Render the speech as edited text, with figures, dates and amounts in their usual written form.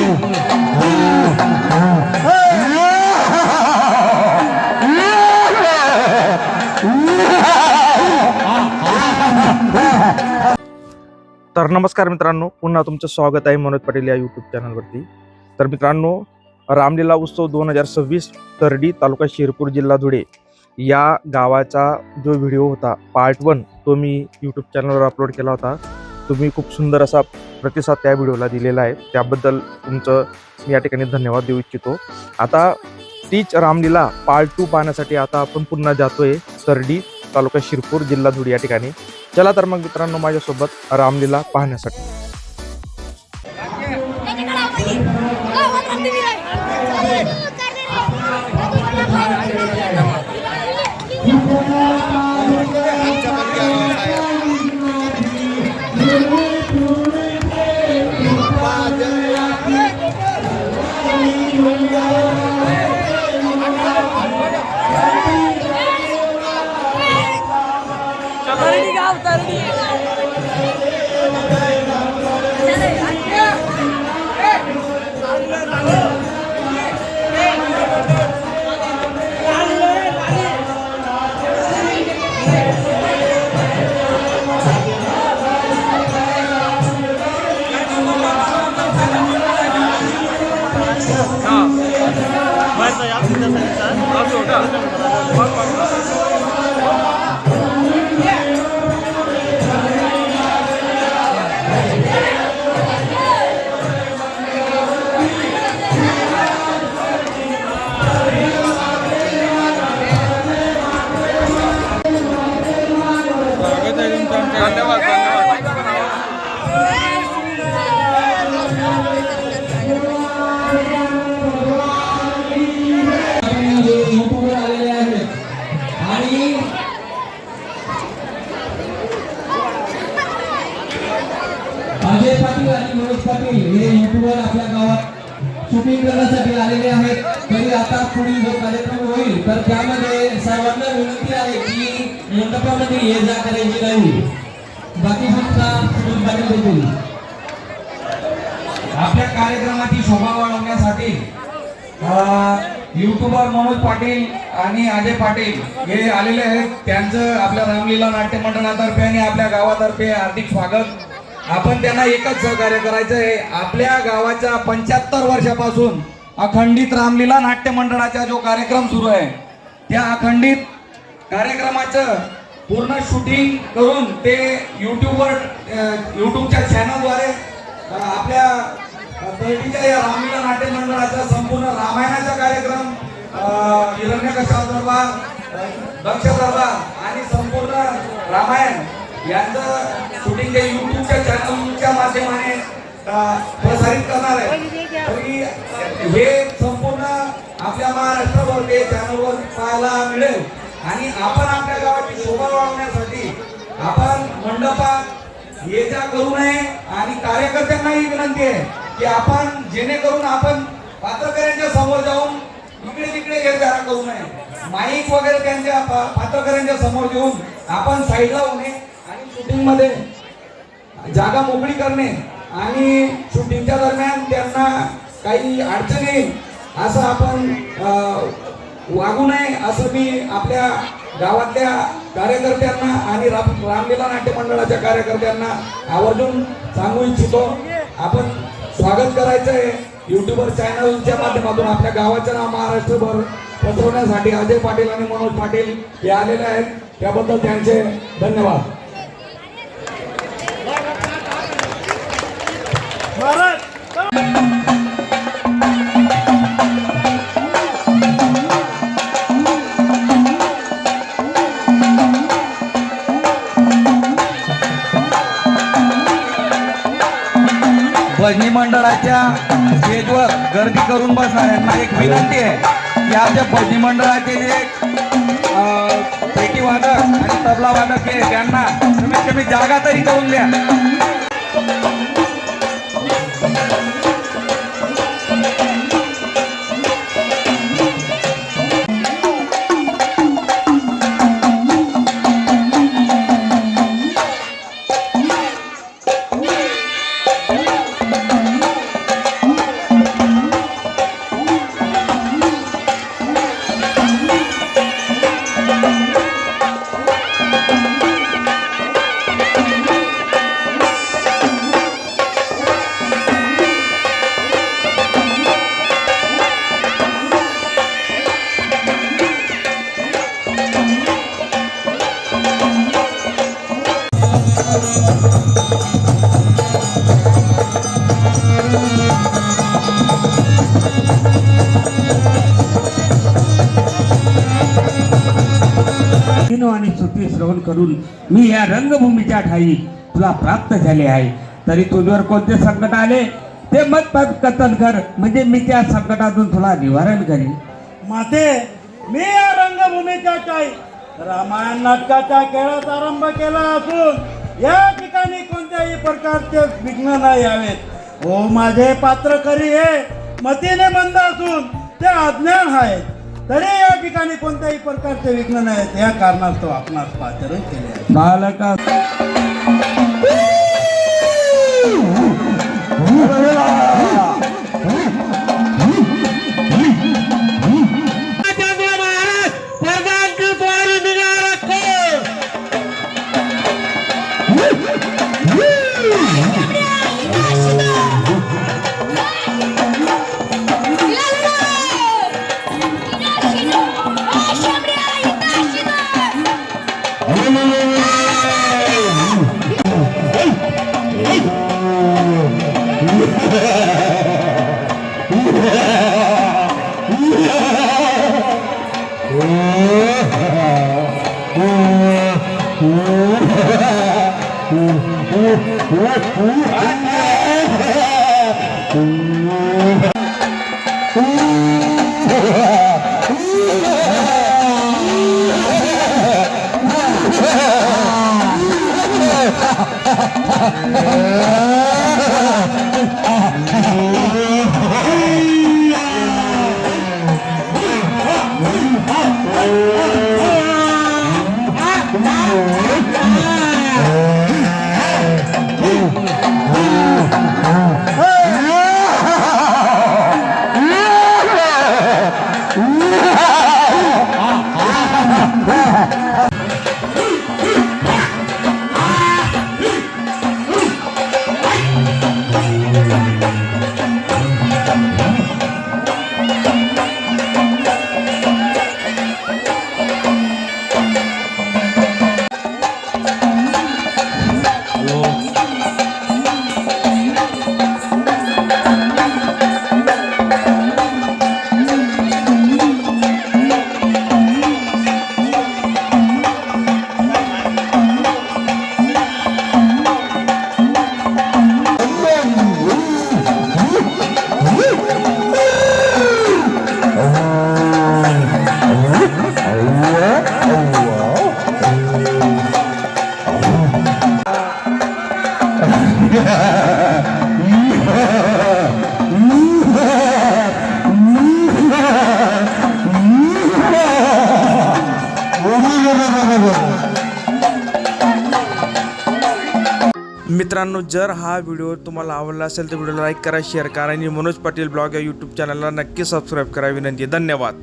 तर नमस्कार मित्रांनो, पुन्हा तुमचं स्वागत आहे मनोज पाटील या यूट्यूब चॅनलवरती. तर मित्रांनो, रामलीला उत्सव 2026 तरडी तालुका शिरपूर जिल्हा धुळे या गावाचा जो व्हिडिओ होता पार्ट 1 तो मी यूट्यूब चॅनलवर अपलोड केला होता. तुम्ही खूप सुंदर असा प्रतिसाद त्या व्हिडिओला दिलेला आहे, त्याबद्दल तुमचं मी या ठिकाणी धन्यवाद देऊ इच्छितो. आता तीच रामलीला पार्ट 2 पाहण्यासाठी आता आपण पुन्हा जातोय तरडी तालुका शिरपूर जिल्हा धुळे या ठिकाणी. चला तर मग मित्रांनो, माझ्यासोबत रामलीला पाहण्यासाठी. अजय पाटील आणि मनोज पाटील हे युट्यूबवर आपल्या गावात शूटिंग करण्यासाठी आलेले आहेत. तरी आता पुढील जो कार्यक्रम होईल तर त्यामध्ये सर्वांना विनंती आहे की मंडपामध्ये ये जा करायची नाही. बाकी सुद्धा मनोज पाटील देतील. आपल्या कार्यक्रमाची शोभा वाढवण्यासाठी युट्यूबर मनोज पाटील आणि अजय पाटील हे आलेले आहेत. त्यांचं आपल्या रामलीला नाट्य मंडळातर्फे आणि आपल्या गावातर्फे हार्दिक स्वागत. आपण त्यांना एकच सहकार्य करायचं आहे. आपल्या गावाच्या 75 वर्षापासून अखंडित रामलीला नाट्य मंडळाचा जो कार्यक्रम सुरू आहे त्या अखंडित कार्यक्रमाचं पूर्ण शूटिंग करून ते यूट्यूबच्या चॅनलद्वारे आपल्या तरडीच्या या रामलीला नाट्य मंडळाचा संपूर्ण रामायणाचा कार्यक्रम, हिरण्यकश्यप दरबार, दक्ष दरबार आणि संपूर्ण रामायण यांचं शूटिंग ते यूट्यूबच्या चॅनलच्या माध्यमाने प्रसारित करणार आहे. तरी हे संपूर्ण आपल्या महाराष्ट्रावर ते चॅनलवर पाहायला मिळेल. आणि आपण आपल्या गावाची शोभा वाढवण्यासाठी आपण मंडपात ये जा करू नये. आणि कार्यकर्त्यांनाही विनंती आहे की आपण जेणेकरून आपण पात्रकारांच्या समोर जाऊन इकडे तिकडे ये जा करू नये. माईक वगैरे त्यांच्या पात्रकारांच्या समोर घेऊन आपण साईडला होणे आणि शूटिंग मध्ये जागा मोकळी करणे आणि शूटिंगच्या दरम्यान त्यांना काही अडचण येईल असं आपण वागू नये असं मी आपल्या गावातल्या कार्यकर्त्यांना आणि रामलीला नाट्य मंडळाच्या कार्यकर्त्यांना आवर्जून सांगू इच्छितो. आपण स्वागत करायचं आहे. युट्यूबर चॅनलच्या माध्यमातून आपल्या गावाचं नाव महाराष्ट्रभर पसरवण्यासाठी अजय पाटील आणि मनोज पाटील हे आलेले आहेत. त्याबद्दल त्यांचे धन्यवाद. भजनी मंडळाच्या स्टेजवर गर्दी करून बसणाऱ्यांना एक विनंती आहे की आपल्या भजनी मंडळाचे जे पेटी वादक आणि तबला वादक आहे त्यांना कमीत कमी जागा तरी करून द्या. आणि स्तुती श्रवण करून मी या रंगभूमीच्या ठाई तुला प्राप्त झाले आहे. तरी तुझ्यावर कोणते संकट आले ते मत कथन कर, म्हणजे मी त्या संकटातून तुला निवारण करेन. माते, मी या रंगभूमीच्या ठाई रामायण नाटकाच्या खेळात आरंभ केला असून या ठिकाणी कोणत्याही प्रकारचे विघ्न नाही यावेत. हो माझे पात्र खरी हे मतीने मंद असून ते अज्ञान आहेत, तरी या ठिकाणी कोणत्याही प्रकारचे विघ्न नाहीत. या कारणास्तव आपणास पाचारण केले आहे. बालका मित्रांनो, जर हा व्हिडिओ तुम्हाला आवडला असेल तर व्हिडिओला लाईक करा, शेअर करा आणि मनोज पाटील ब्लॉग या यूट्यूब चॅनलला नक्की सबस्क्राईब करा विनंती. धन्यवाद.